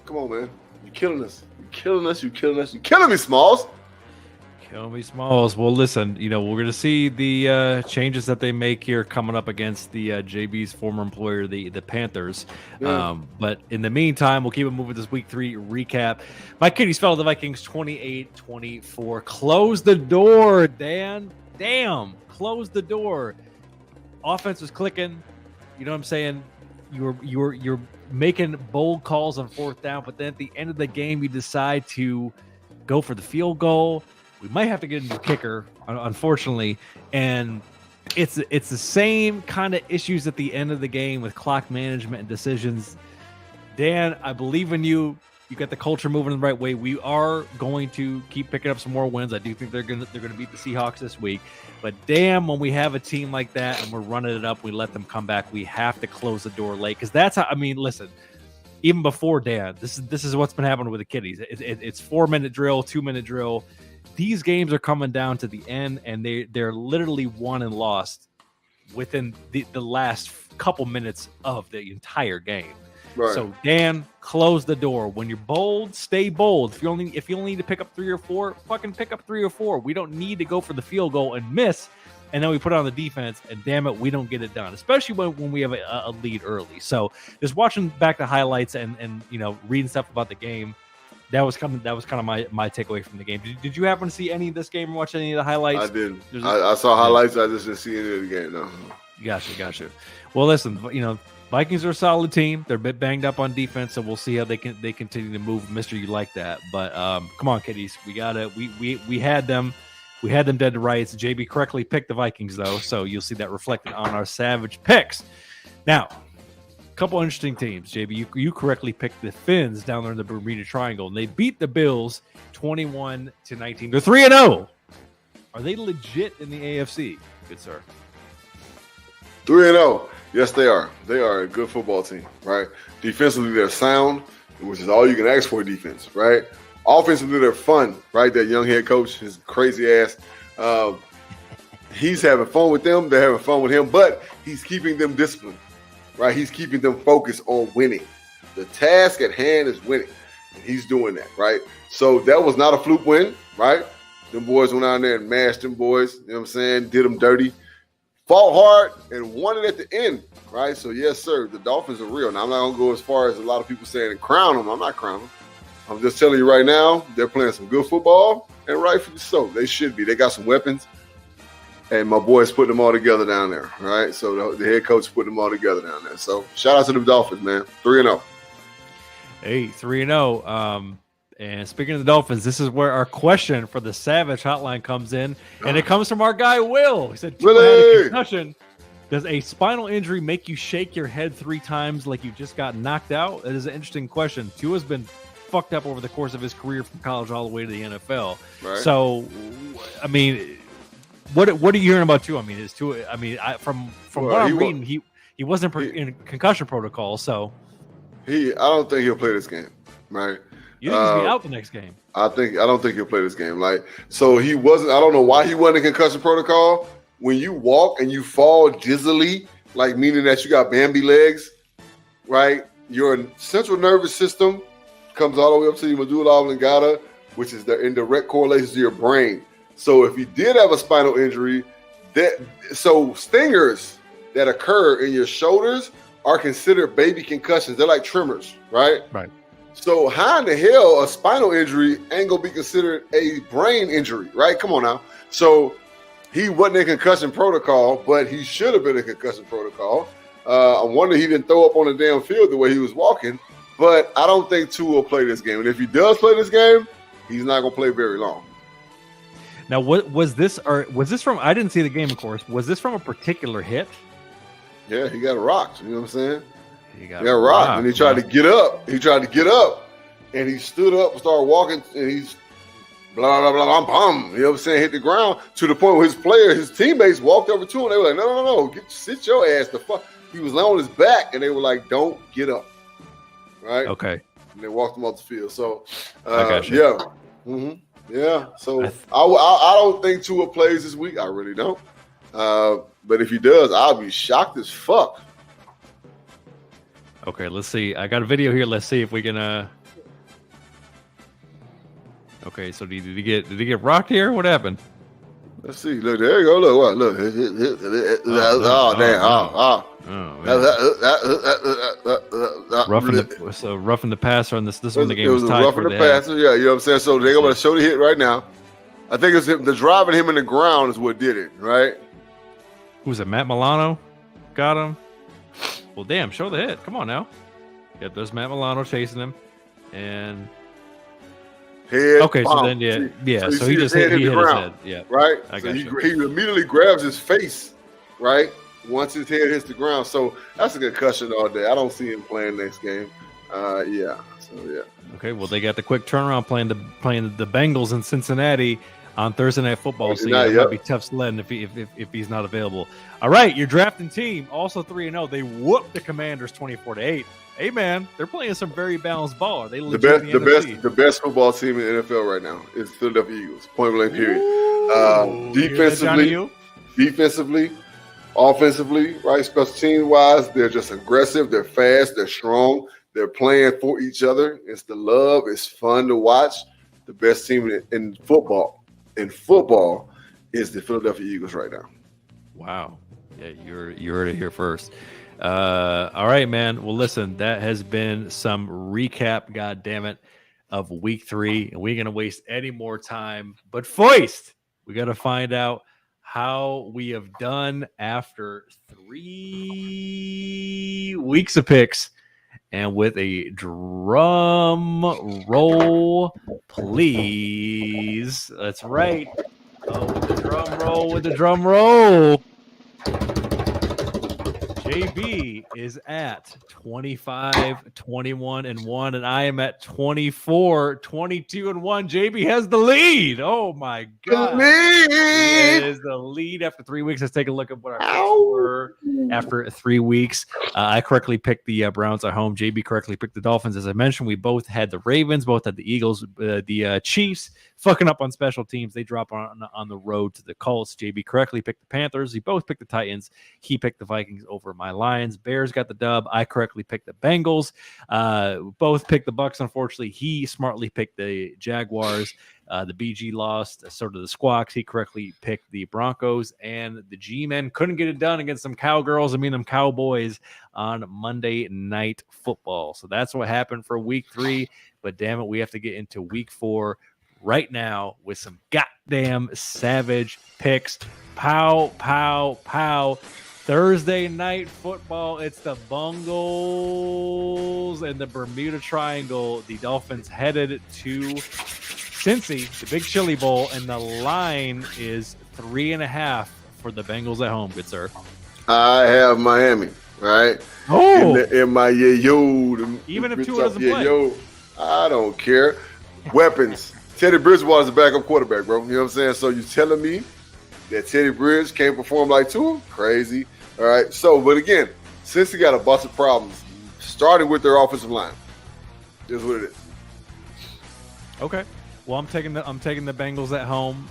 Come on, man. You're killing us. You're killing me, Smalls. Kill me, Smalls. Well, listen, we're going to see the changes that they make here coming up against the JB's former employer, the Panthers. Yeah. But in the meantime, we'll keep it moving this week 3 recap. My Kitties fell to the Vikings 28-24. Close the door, Dan. Damn. Close the door. Offense was clicking. You know what I'm saying? You're making bold calls on 4th down, but then at the end of the game, you decide to go for the field goal. We might have to get a new kicker, unfortunately, and it's the same kind of issues at the end of the game with clock management and decisions. Dan, I believe in you. You got the culture moving in the right way. We are going to keep picking up some more wins. I do think they're gonna beat the Seahawks this week. But damn, when we have a team like that and we're running it up, we let them come back. We have to close the door late because that's how. I mean, listen. Even before Dan, this is what's been happening with the Kitties. It's 4-minute drill, 2-minute drill. These games are coming down to the end, and they're literally won and lost within the last couple minutes of the entire game. Right. So Dan, close the door. When you're bold, stay bold. If you only need to pick up 3 or 4, fucking pick up 3 or 4. We don't need to go for the field goal and miss and then we put it on the defense, and damn it, we don't get it done, especially when we have a lead early. So just watching back the highlights and reading stuff about the game, that was kind of my takeaway from the game. Did you happen to see any of this game or watch any of the highlights? I did. I saw highlights. I just didn't see any of the game. No. Gotcha. Well, listen, Vikings are a solid team. They're a bit banged up on defense, so we'll see how they continue to move. Mister, you like that? But come on, kiddies, we had them. We had them dead to rights. JB correctly picked the Vikings, though, so you'll see that reflected on our Savage picks. Now, a couple interesting teams. JB, you correctly picked the Finns down there in the Bermuda Triangle, and they beat the Bills 21-19. They're 3-0. Are they legit in the AFC? Good sir. 3-0. Yes, they are. They are a good football team, right? Defensively, they're sound, which is all you can ask for defense, right? Offensively, they're fun, right? That young head coach, his crazy ass, he's having fun with them. They're having fun with him, but he's keeping them disciplined, right? He's keeping them focused on winning. The task at hand is winning, and he's doing that, right? So that was not a fluke win, right? Them boys went out there and mashed them boys, you know what I'm saying? Did them dirty. Fought hard and won it at the end, right? So, yes, sir, the Dolphins are real. Now, I'm not going to go as far as a lot of people saying and crown them. I'm not crowning them. I'm just telling you right now, they're playing some good football, and rightfully so. They should be. They got some weapons, and my boys put them all together down there, right? So, the head coach put them all together down there. So, shout out to the Dolphins, man. 3-0. Hey, 3-0. And speaking of the Dolphins, this is where our question for the Savage Hotline comes in, and it comes from our guy Will. He said, "Tua had a concussion. Does a spinal injury make you shake your head 3 times like you just got knocked out?" That is an interesting question. Tua's been fucked up over the course of his career from college all the way to the NFL. Right. So, I mean, what are you hearing about Tua? I mean, is Tua? I mean, from what I'm reading, he wasn't in concussion protocol. So, I don't think he'll play this game, right? You think he'll be out the next game? I don't think he'll play this game. So he wasn't. I don't know why he wasn't in concussion protocol. When you walk and you fall dizzily, meaning that you got Bambi legs, right? Your central nervous system comes all the way up to your medulla oblongata, which is in direct correlation to your brain. So if you did have a spinal injury, so stingers that occur in your shoulders are considered baby concussions. They're like tremors, right? Right. So how in the hell a spinal injury ain't gonna be considered a brain injury, right? Come on now. So he wasn't in concussion protocol, but he should have been in concussion protocol. I wonder he didn't throw up on the damn field the way he was walking. But I don't think Tua will play this game. And if he does play this game, he's not gonna play very long. Now, what was this? Or was this from? I didn't see the game, of course. Was this from a particular hit? Yeah, he got rocked. You know what I'm saying? He got rocked, and he tried to get up. And he stood up and started walking, and he's blah, blah, blah, blah, you know what I'm saying, hit the ground to the point where his teammates walked over to him. They were like, no, sit your ass the fuck. He was laying on his back, and they were like, don't get up. Right? Okay. And they walked him off the field. So, I got you. Yeah. Mm-hmm. Yeah. So, I don't think Tua plays this week. I really don't. But if he does, I'll be shocked as fuck. Okay, let's see. I got a video here. Let's see if we can. Okay, so did he get rocked here? What happened? Let's see. Look, there you go. Look, what? Look. Oh, damn. Roughing the passer on this when the game was tied. Roughing the passer. Yeah, you know what I'm saying. So they're going to show the hit right now. I think it's the driving him in the ground is what did it, right? Who's it? Matt Milano got him. Well, damn, show the hit. Come on now. Yep, there's Matt Milano chasing him. And head. Okay, so then so he just hit his head. Yeah. Right? I so got he immediately grabs his face, right? Once his head hits the ground. So that's a concussion all day. I don't see him playing next game. Yeah. So yeah. Okay, well they got the quick turnaround playing the Bengals in Cincinnati on Thursday Night Football. So it might be tough sledding if he's not available. All right, your drafting team also 3-0. They whooped the Commanders 24-8. Hey man, they're playing some very balanced ball. Are they the best football team in the NFL right now is Philadelphia Eagles. Point blank period. Defensively, offensively, right? Special team wise, they're just aggressive. They're fast. They're strong. They're playing for each other. It's the love. It's fun to watch. The best team in football is the Philadelphia Eagles right now. Wow. Yeah, you heard it here first. All right, man. Well, listen, that has been some recap, God damn it, of week 3, and we're gonna waste any more time. But Foist, we got to find out how we have done after 3 weeks of picks. And with a drum roll, please. That's right. Oh, with the drum roll. JB is at 25, 21, and 1, and I am at 24, 22, and 1. JB has the lead. Oh my God. He is the lead after 3 weeks. Let's take a look at what our picks were after 3 weeks. I correctly picked the Browns at home. JB correctly picked the Dolphins. As I mentioned, we both had the Ravens, both had the Eagles, the Chiefs fucking up on special teams. They drop on the road to the Colts. JB correctly picked the Panthers. We both picked the Titans. He picked the Vikings over my Lions. Bears got the dub. I correctly picked the Bengals. Both picked the Bucks. Unfortunately, he smartly picked the Jaguars. The BG lost, sort of the Squawks. He correctly picked the Broncos, and the G-men couldn't get it done against some Cowgirls. Them Cowboys on Monday Night Football. So that's what happened for week 3. But damn it, we have to get into week 4 right now with some goddamn savage picks. Pow, pow, pow. Thursday Night Football. It's the Bungles and the Bermuda Triangle. The Dolphins headed to Cincy, the Big Chili Bowl, and the line is 3.5 for the Bengals at home. Good sir. I have Miami, right? Oh, in my even if Tua doesn't play, I don't care. Weapons. Teddy Bridgewater's a backup quarterback, bro. You know what I'm saying? So you telling me that Teddy Bridge can't perform like Tua? Crazy. All right. So, but again, since he got a bunch of problems, starting with their offensive line, is what it is. Okay. Well, I'm taking the Bengals at home.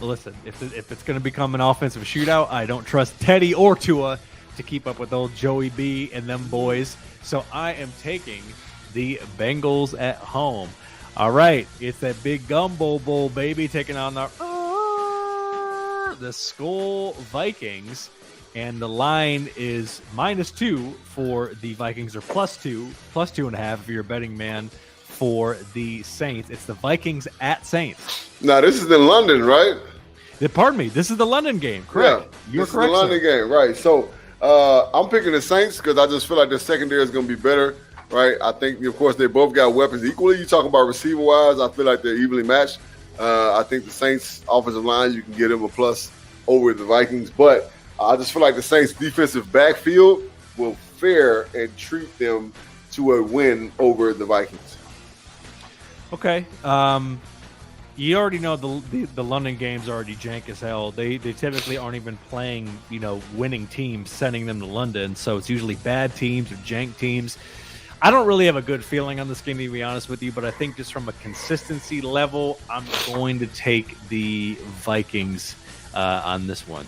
Listen, if it's going to become an offensive shootout, I don't trust Teddy or Tua to keep up with old Joey B and them boys. So I am taking the Bengals at home. All right, it's that big gumbo bowl, baby, taking on the Skull Vikings, and the line is -2 for the Vikings, or +2.5 if you're a betting man for the Saints. It's the Vikings at Saints. Now this is in London, right? Pardon me, this is the London game, correct? Yeah, You're this correct. Is the London game, right? So I'm picking the Saints because I just feel like the secondary is going to be better. Right, I think of course they both got weapons equally. You talking about receiver wise, I feel like they're evenly matched. I think the Saints offensive line, you can get them a plus over the Vikings, but I just feel like the Saints defensive backfield will fare and treat them to a win over the Vikings. Okay, you already know the London games are already jank as hell. They typically aren't even playing winning teams, sending them to London, so it's usually bad teams or jank teams. I don't really have a good feeling on this game, to be honest with you, but I think just from a consistency level, I'm going to take the Vikings on this one.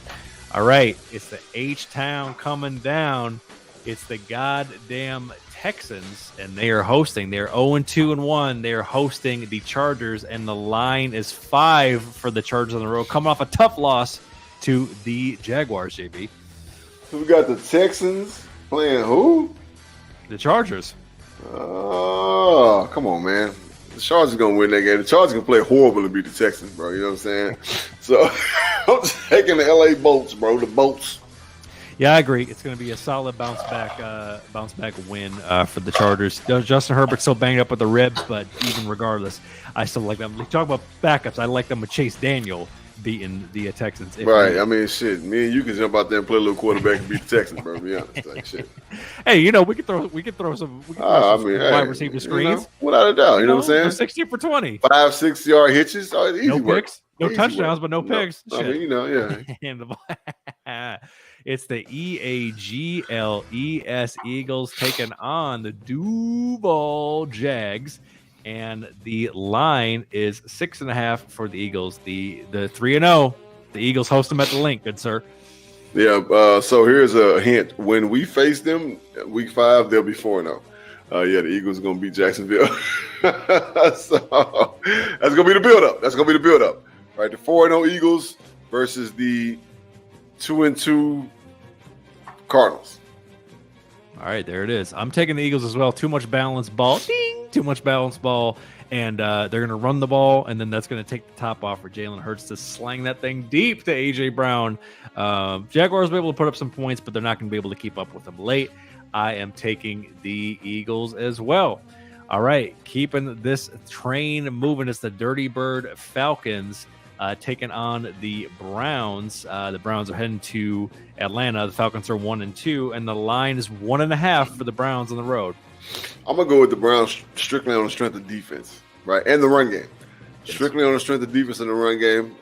All right, it's the H-Town coming down. It's the goddamn Texans, and they are hosting. They're 0-2-1. They're hosting the Chargers, and the line is 5 for the Chargers on the road, coming off a tough loss to the Jaguars, JB. So we got the Texans playing who? The Chargers. Oh, come on, man. The Chargers are going to win that game. The Chargers can play horrible to beat the Texans, bro. You know what I'm saying? So I'm taking the LA Bolts, bro. The Bolts. Yeah, I agree. It's going to be a solid bounce back win for the Chargers. Justin Herbert's so banged up with the ribs, but even regardless, I still like them. Talk about backups. I like them with Chase Daniel beating the Texans. Right. I mean, shit. Me and you can jump out there and play a little quarterback and beat the Texans, bro. To be honest, like shit. Hey, we could throw some wide receiver screens. Without a doubt. You know what I'm saying? 60 for 20. 5-6 yard hitches. Oh, easy no work. Picks. No easy touchdowns, work. but no picks. I mean, yeah. And it's the EAGLES Eagles taking on the Duval Jags. And the line is 6.5 for the Eagles. The 3-0. The Eagles host them at the link, good sir. Yeah. So here's a hint: when we face them, week 5, they'll be 4-0. The Eagles are gonna beat Jacksonville. So that's gonna be the build-up. Right, the 4-0 Eagles versus the 2-2 Cardinals. All right, there it is. I'm taking the Eagles as well. Too much balanced ball. Ding! Too much balanced ball. And they're going to run the ball, and then that's going to take the top off for Jalen Hurts to slang that thing deep to A.J. Brown. Jaguars will be able to put up some points, but they're not going to be able to keep up with them late. I am taking the Eagles as well. All right, keeping this train moving. It's the Dirty Bird Falcons taking on the Browns. The Browns are heading to Atlanta. The Falcons are 1-2, and the line is 1.5 for the Browns on the road. I'm going to go with the Browns strictly on the strength of defense, right? And the run game. Strictly on the strength of defense and the run game.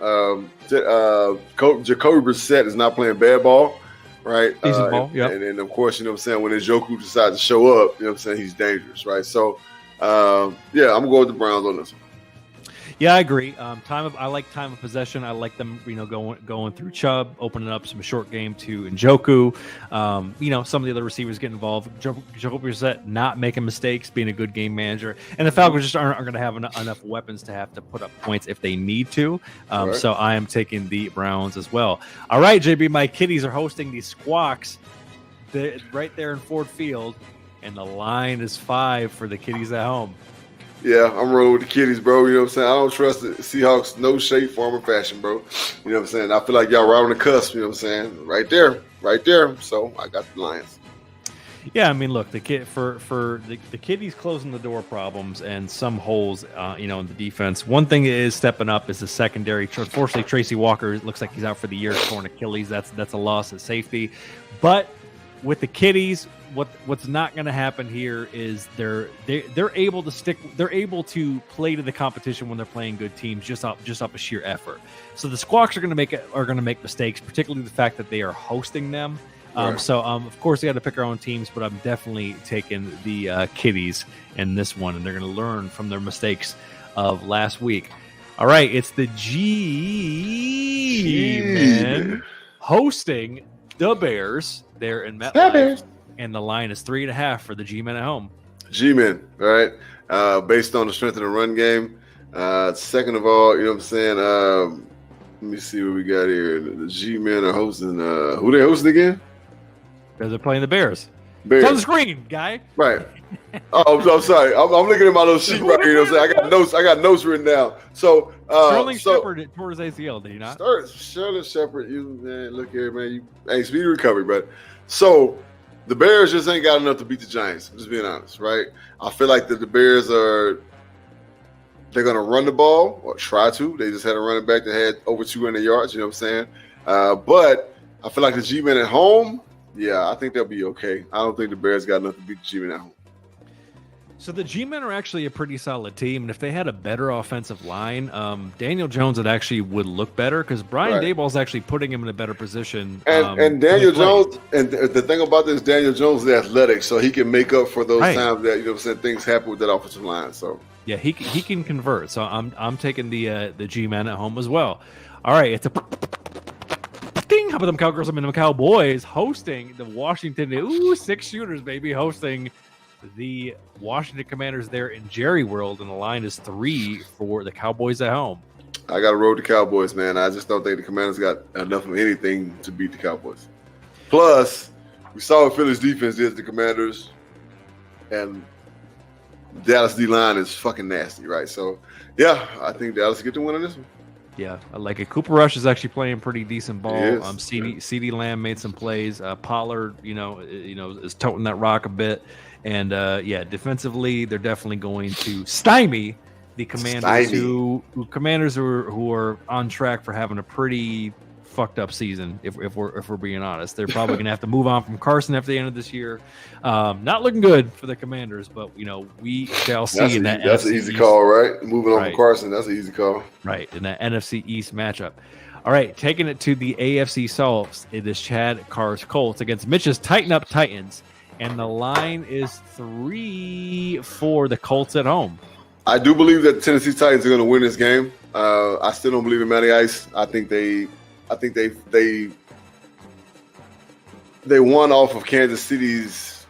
Jacoby Brissett is not playing bad ball, right? Decent ball, yeah. And then, of course, you know what I'm saying, when Njoku decides to show up, you know what I'm saying, he's dangerous, right? So, I'm going to go with the Browns on this one. Yeah, I agree. I like time of possession. I like them, going through Chubb, opening up some short game to Njoku. Some of the other receivers get involved. Jacoby Brissett not making mistakes, being a good game manager, and the Falcons just aren't going to have enough weapons to have to put up points if they need to. Right. So I am taking the Browns as well. All right, JB, my Kitties are hosting the Squawks right there in Ford Field, and the line is 5 for the Kitties at home. Yeah, I'm rolling with the Kitties, bro. You know what I'm saying? I don't trust the Seahawks, no shape, form, or fashion, bro. You know what I'm saying? I feel like y'all right on the cusp, you know what I'm saying? Right there. So I got the Lions. Yeah, I mean, look, the Kitties closing the door problems and some holes, in the defense. One thing that is stepping up is the secondary. Unfortunately, Tracy Walker looks like he's out for the year, torn Achilles. That's a loss at safety. But with the Kitties, what's not going to happen here is they're able to stick. They're able to play to the competition when they're playing good teams, just off a sheer effort. So the Squawks are going to make mistakes, particularly the fact that they are hosting them. Right. So of course they got to pick our own teams, but I'm definitely taking the Kitties in this one, and they're going to learn from their mistakes of last week. All right, it's the G-Men hosting the Bears there in MetLife. And the line is 3.5 for the G-Men at home. G-Men, all right? Based on the strength of the run game. Second of all, you know what I'm saying? Let me see what we got here. The G-Men are hosting. Who they hosting again? Because they're playing the Bears. Bears. It's on the screen, guy. Right. Oh, I'm sorry. I'm looking at my little sheet right here. You know what I'm saying? I got notes written down. So, Sterling Shepard tore his ACL, did he not? Sterling Shepard, look here, man. Speedy recovery, but so the Bears just ain't got enough to beat the Giants. I'm just being honest, right? I feel like that the Bears they're going to run the ball or try to. They just had a running back that had over 200 yards, you know what I'm saying? But I feel like the G-Men at home, yeah, I think they'll be okay. I don't think the Bears got enough to beat the G-Men at home. So the G-Men are actually a pretty solid team, and if they had a better offensive line, Daniel Jones would look better because Brian Daboll's actually putting him in a better position. And Daniel Jones, and the thing about this, Daniel Jones is athletic, so he can make up for those times that things happen with that offensive line. So yeah, he can convert. So I'm taking the G-Men at home as well. All right, it's a ding. How about them Cowgirls? The Cowboys hosting the Washington. 6 shooters, baby, hosting the Washington Commanders there in Jerry World, and the line is 3 for the Cowboys at home. I got to roll the Cowboys, man. I just don't think the Commanders got enough of anything to beat the Cowboys. Plus, we saw what Philly's defense did to the Commanders, and Dallas D-line is fucking nasty, right? So, yeah, I think Dallas get the win on this one. Yeah, I like it. Cooper Rush is actually playing pretty decent ball. Yes. CD Lamb made some plays. Pollard, is toting that rock a bit. And defensively, they're definitely going to stymie the Commanders, who are on track for having a pretty fucked up season. If we're being honest, they're probably going to have to move on from Carson after the end of this year. Not looking good for the Commanders, but we shall see. That's an easy call, right? Moving on from Carson, that's an easy call, right? In that NFC East matchup. All right, taking it to the AFC South, it is Chad Carr's Colts against Mitch's Tighten Up Titans. And the line is 3 for the Colts at home. I do believe that the Tennessee Titans are going to win this game. I still don't believe in Matty Ice. I think they won off of Kansas City's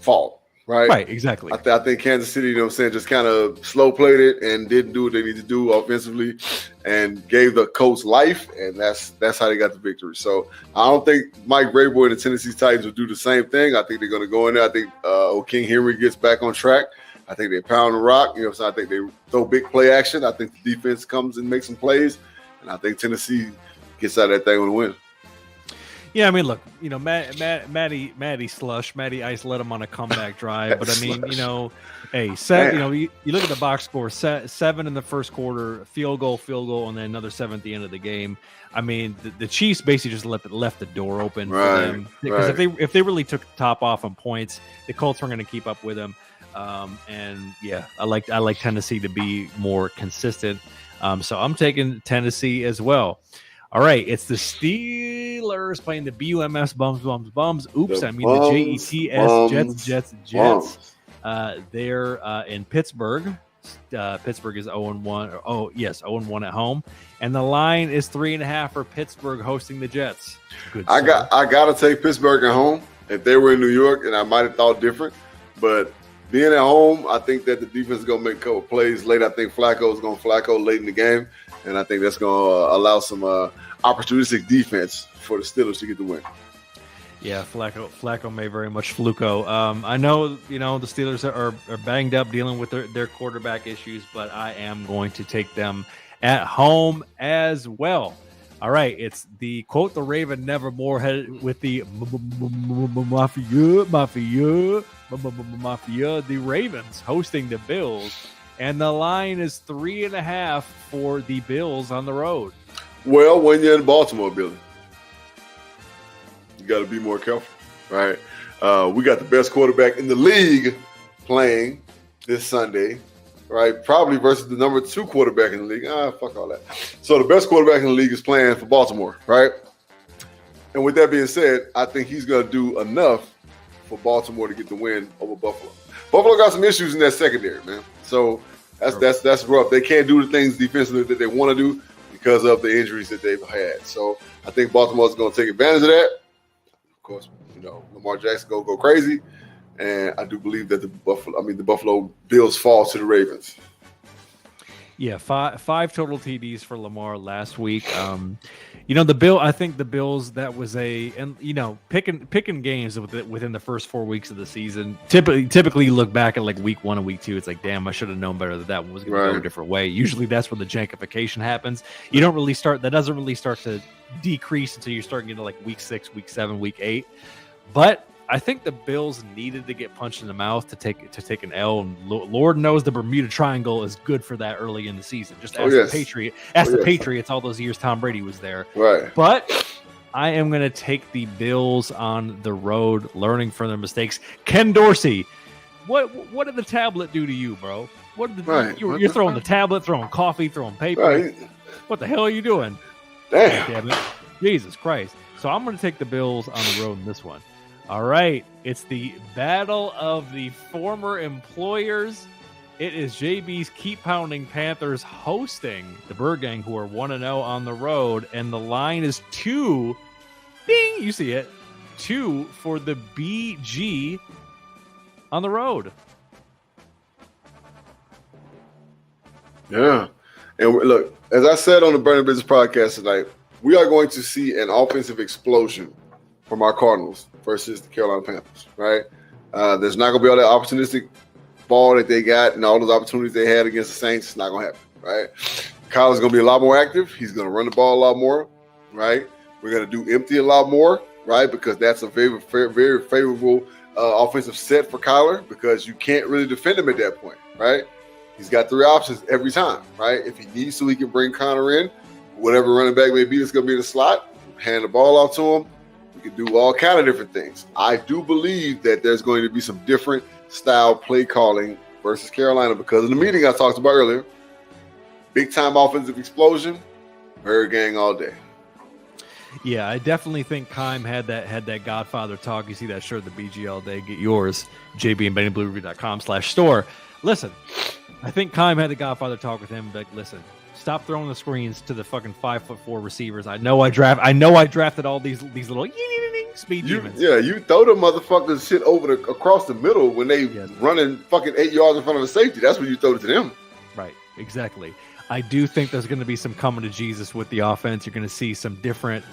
fault. right? Right, exactly. I think Kansas City, just kind of slow played it and didn't do what they need to do offensively and gave the Colts life, and that's how they got the victory. So I don't think Mike Vrabel and the Tennessee Titans will do the same thing. I think they're going to go in there. I think King Henry gets back on track. I think they pound the rock. So I think they throw big play action. I think the defense comes and makes some plays, and I think Tennessee gets out of that thing with a win. Yeah, I mean, look, Matty Slush, Matty Ice led him on a comeback drive, but I mean, hey, you look at the box score, 7 in the first quarter, field goal, and then another 7 at the end of the game. I mean, the Chiefs basically just left the door open for them because if they really took the top off on points, the Colts weren't going to keep up with them. And yeah, I like Tennessee to be more consistent. So I'm taking Tennessee as well. All right, it's the Steelers playing the BUMS Bums. Oops, the Jets. They're in Pittsburgh. Pittsburgh is 0-1. Oh, yes, 0-1 at home. And the line is 3.5 for Pittsburgh hosting the Jets. I got to take Pittsburgh at home. If they were in New York, and I might have thought different, but being at home, I think that the defense is going to make a couple plays late. I think Flacco is going to Flacco late in the game, and I think that's going to allow some opportunistic defense for the Steelers to get the win. Yeah, Flacco may very much fluco. I know, the Steelers are banged up dealing with their quarterback issues, but I am going to take them at home as well. All right, it's the quote the Raven Nevermore headed with the Mafia, the Ravens hosting the Bills, and the line is 3.5 for the Bills on the road. Well, when you're in Baltimore, Billy, you got to be more careful, right? We got the best quarterback in the league playing this Sunday, right? Probably versus the number 2 quarterback in the league. Fuck all that. So the best quarterback in the league is playing for Baltimore, right? And with that being said, I think he's going to do enough for Baltimore to get the win over Buffalo. Buffalo got some issues in that secondary, man. So that's rough. They can't do the things defensively that they want to do because of the injuries that they've had. So I think Baltimore's going to take advantage of that. Of course, Lamar Jackson go crazy, and I do believe that the Buffalo Bills fall to the Ravens. Yeah, five total TDs for Lamar last week. I think the Bills, that was picking games within the first 4 weeks of the season. Typically you look back at like week 1 and week 2, it's like, damn, I should have known better that one was going to go a different way. Usually that's when the jankification happens. That doesn't really start to decrease until you start getting to like week 6, week 7, week 8. But I think the Bills needed to get punched in the mouth to take an L, and Lord knows the Bermuda Triangle is good for that early in the season. Just ask the Patriots all those years Tom Brady was there. Right. But I am going to take the Bills on the road, learning from their mistakes. Ken Dorsey, what did the tablet do to you, bro? You're throwing the tablet, throwing coffee, throwing paper. Right. What the hell are you doing? Damn it. Jesus Christ. So I'm going to take the Bills on the road in this one. All right, it's the battle of the former employers. It is JB's Keep Pounding Panthers hosting the Bird Gang, who are 1-0 on the road, and the line is 2. Ding, you see it. 2 for the BG on the road. Yeah, and look, as I said on the Burning Business podcast tonight, we are going to see an offensive explosion from our Cardinals versus the Carolina Panthers, right? There's not going to be all that opportunistic ball that they got and all those opportunities they had against the Saints. It's not going to happen, right? Kyler's going to be a lot more active. He's going to run the ball a lot more, right? We're going to do empty a lot more, right? Because that's a very, very favorable offensive set for Kyler, because you can't really defend him at that point, right? He's got 3 options every time, right? If he needs to, he can bring Connor in. Whatever running back may be that's going to be in the slot, hand the ball off to him. We can do all kind of different things. I do believe that there's going to be some different style play calling versus Carolina because of the meeting I talked about earlier. Big time offensive explosion, Bird Gang all day. Yeah, I definitely think Keim had that Godfather talk. You see that shirt, the BG all day. Get yours, jbandbennybluereview.com/store. Listen, I think Keim had the Godfather talk with him. But listen, stop throwing the screens to the fucking 5'4" receivers. I know I drafted all these little speed You, demons. yeah, you throw the motherfuckers shit across the middle when they Yes. running fucking 8 yards in front of the safety. That's when you throw it to them. Right, exactly. I do think there's going to be some coming to Jesus with the offense. You're going to see some different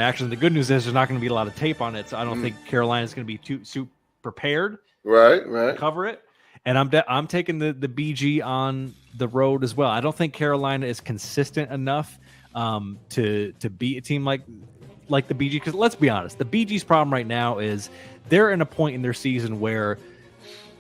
actions. The good news is there's not going to be a lot of tape on it, so I don't think Carolina's going to be too prepared to cover it. And I'm taking the BG on the road as well. I don't think Carolina is consistent enough to beat a team like the BG. Because let's be honest, the BG's problem right now is they're in a point in their season where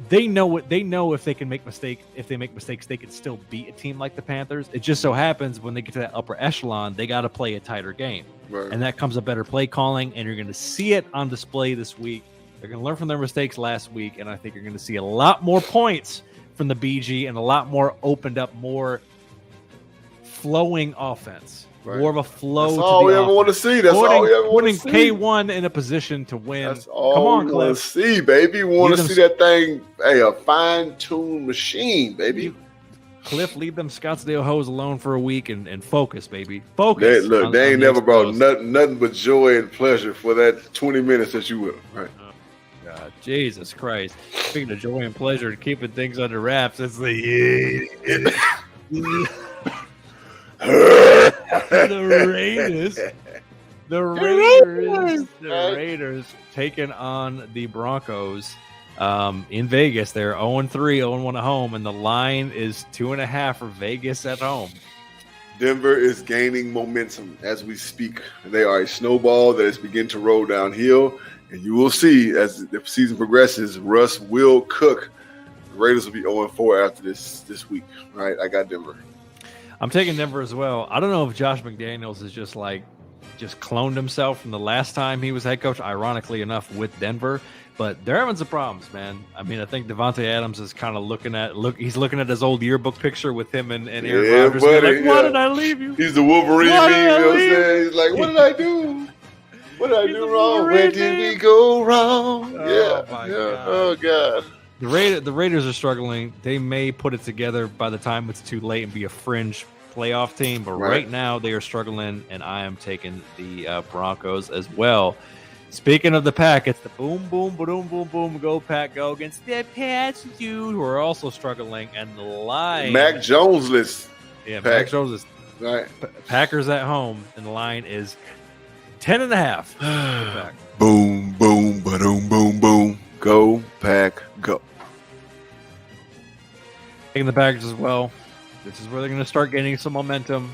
they know if they make mistakes, they can still beat a team like the Panthers. It just so happens when they get to that upper echelon, they got to play a tighter game, and that comes a better play calling. And you're going to see it on display this week. They're going to learn from their mistakes last week, and I think you're going to see a lot more points from the BG and a lot more opened up, more flowing offense. More of a flow. That's all we ever want to see. That's all we ever want to see. Putting K1 in a position to win. That's all Come on, we want Cliff. to see, baby. We want to see that thing, a fine-tuned machine, baby. Cliff, leave them Scottsdale hoes alone for a week and focus, baby. Focus. They ain't never brought nothing but joy and pleasure for that 20 minutes that you will. Right. God, Jesus Christ. Speaking of joy and pleasure and keeping things under wraps, it's the Raiders taking on the Broncos in Vegas. They're 0-3, 0-1 at home, and the line is 2.5 for Vegas at home. Denver is gaining momentum as we speak. They are a snowball that is beginning to roll downhill, and you will see as the season progresses, Russ will cook. The Raiders will be 0-4 after this week. All right, I got Denver. I'm taking Denver as well. I don't know if Josh McDaniels is just cloned himself from the last time he was head coach, ironically enough, with Denver. But they're having some problems, man. I mean, I think Devontae Adams is kind of he's looking at his old yearbook picture with him and Aaron Rodgers. Buddy, why did I leave you? He's the Wolverine meme, you know what I'm saying? He's like, what did I do? What did I do wrong? Where did we go wrong? Oh, my God. Oh, God. The Raiders are struggling. They may put it together by the time it's too late and be a fringe playoff team, but right now they are struggling, and I am taking the Broncos as well. Speaking of the Pack, it's the boom, boom, boom, boom, boom, go Pack, go against the Pats, dude, who are also struggling, and the line. Mac Jones list. Yeah, Pack. Mac Jones is right. Packers at home, and the line is 10.5. Boom, boom, boom, boom, boom. Go Pack, go. Taking the Packers as well. This is where they're going to start gaining some momentum.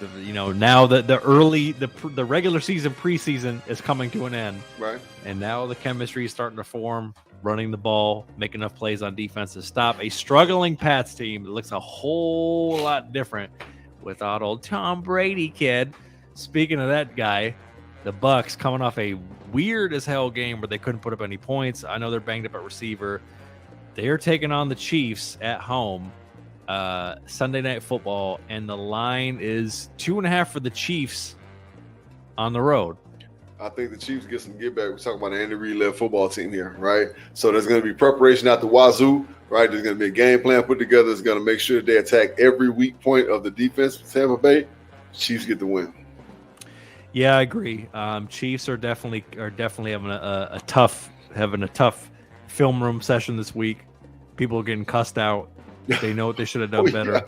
Now that the regular season preseason is coming to an end, right? And now the chemistry is starting to form. Running the ball, making enough plays on defense to stop a struggling Pats team that looks a whole lot different without old Tom Brady, kid. Speaking of that guy, the Bucs coming off a weird as hell game where they couldn't put up any points. I know they're banged up at receiver. They are taking on the Chiefs at home. Sunday Night Football, and the line is 2.5 for the Chiefs on the road. I think the Chiefs get some get back. We're talking about an Andy Reid-led football team here, right? So there's going to be preparation out the wazoo, right? There's going to be a game plan put together. It's going to make sure they attack every weak point of the defense for Tampa Bay. Chiefs get the win. Yeah, I agree. Chiefs are definitely having a tough film room session this week. People are getting cussed out. They know what they should have done better. Yeah.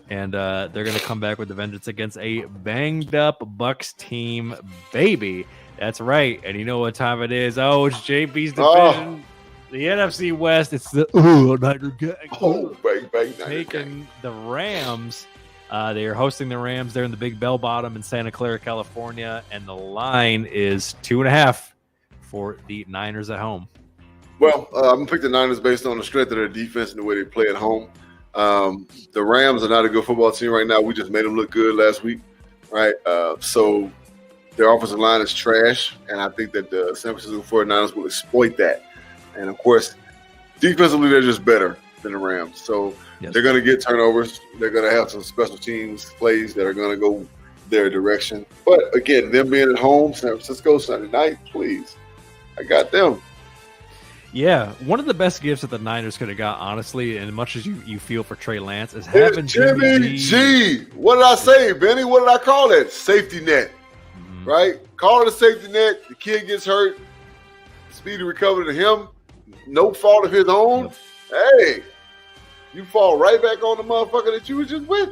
And they're going to come back with a vengeance against a banged-up Bucs team, baby. That's right. And you know what time it is? Oh, it's JB's division. The NFC West. It's the Niner gang. Bang, taking the Rams. They are hosting the Rams. They're in the Big Bell Bottom in Santa Clara, California. And the line is 2.5 for the Niners at home. Well, I'm going to pick the Niners based on the strength of their defense and the way they play at home. The Rams are not a good football team right now. We just made them look good last week, right? So their offensive line is trash, and I think that the San Francisco 49ers will exploit that. And, of course, defensively, they're just better than the Rams. So they're going to get turnovers. They're going to have some special teams plays that are going to go their direction. But, again, them being at home, San Francisco, Sunday night, please. I got them. Yeah, one of the best gifts that the Niners could have got, honestly, and much as you feel for Trey Lance, is having Jimmy G. What did I say, Benny? What did I call it? Safety net. Mm-hmm. right? Calling a safety net. The kid gets hurt. Speedy recovery to him. No fault of his own. Yep. Hey, you fall right back on the motherfucker that you was just with.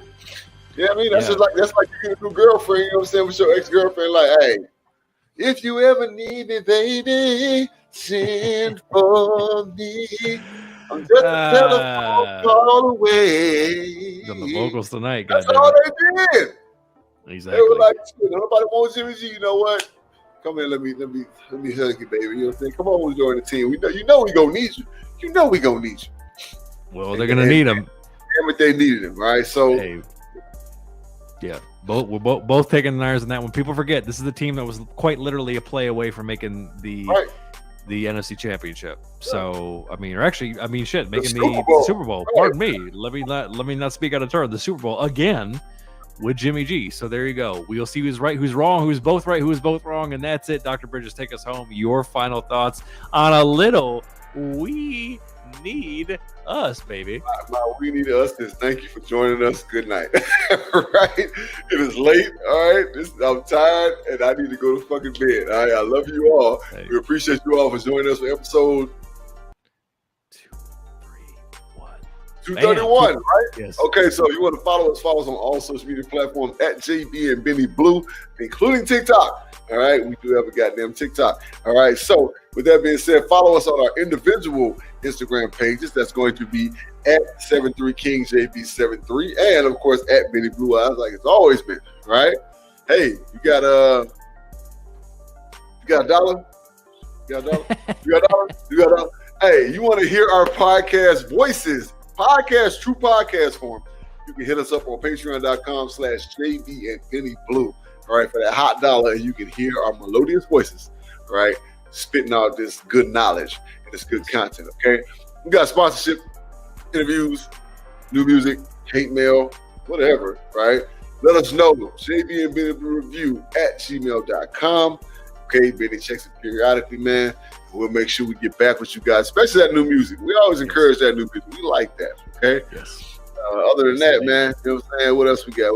Yeah, I mean, that's just like you get a new girlfriend, you know what I'm saying, with your ex-girlfriend, like, hey, if you ever need me, baby, send for me. I'm just a telephone call away. On the vocals tonight, that's goddamn all it. they did. Exactly. They were like, shit, nobody wants Jimmy G. You know what? Come here, let me hug you, baby. You know what I'm saying? Come on, join the team. You know we gonna need you. You know we gonna need you. Well, they're gonna need him. Damn it, they needed him, right? So, hey, yeah, we're both taking the irons on that one. People forget this is the team that was quite literally a play away from making the NFC Championship. So I mean, shit, making the Super Bowl. Right. Pardon me. Let me not speak out of turn. The Super Bowl again with Jimmy G. So there you go. We'll see who's right, who's wrong, who's both right, who's both wrong, and that's it. Dr. Bridges, take us home. Your final thoughts on a little We Need Us, baby. We Need Us is thank you for joining us. Good night. Right? It is late. All right. I'm tired and I need to go to fucking bed. All right. I love you all. Hey. We appreciate you all for joining us for episode 231, right? Yes. Okay, so you want to follow us on all social media platforms at JB and Benny Blue, including TikTok. All right, we do have a goddamn TikTok. All right, so with that being said, follow us on our individual Instagram pages. That's going to be at 73KingJB73, and of course at Benny Blue Eyes, like it's always been. Right? Hey, you got a dollar? You got a dollar? You got a dollar? Hey, you want to hear our podcast voices? True podcast form. You can hit us up on patreon.com/JB and Benny Blue. All right, for that hot dollar, and you can hear our melodious voices, all right, spitting out this good knowledge and this good content. Okay, we got sponsorship, interviews, new music, hate mail, whatever. Right? Let us know. JB and Benny Blue Review at gmail.com. Okay, Benny checks it periodically, man. We'll make sure we get back with you guys, especially that new music. We always encourage that new music. We like that, okay? Yes. Other than that, man, you know what I'm saying? What else we got?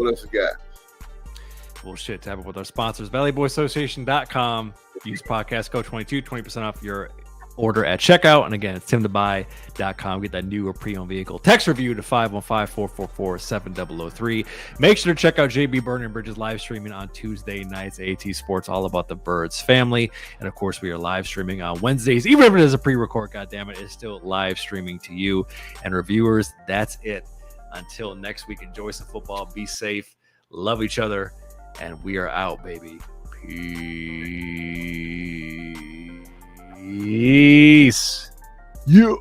Well, shit, tap up with our sponsors, valleyboyassociation.com. Use podcast code 22, 20% off your order at checkout. And again, it's timtobuy.com. Get that new or pre-owned vehicle. Text review to 515-444-7003. Make sure to check out JB Burner and Bridges live streaming on Tuesday nights. AT Sports, all about the Birds family. And of course, we are live streaming on Wednesdays. Even if it is a pre-record, goddammit, it's still live streaming to you. And reviewers, that's it. Until next week, enjoy some football. Be safe. Love each other. And we are out, baby. Peace. Yeah.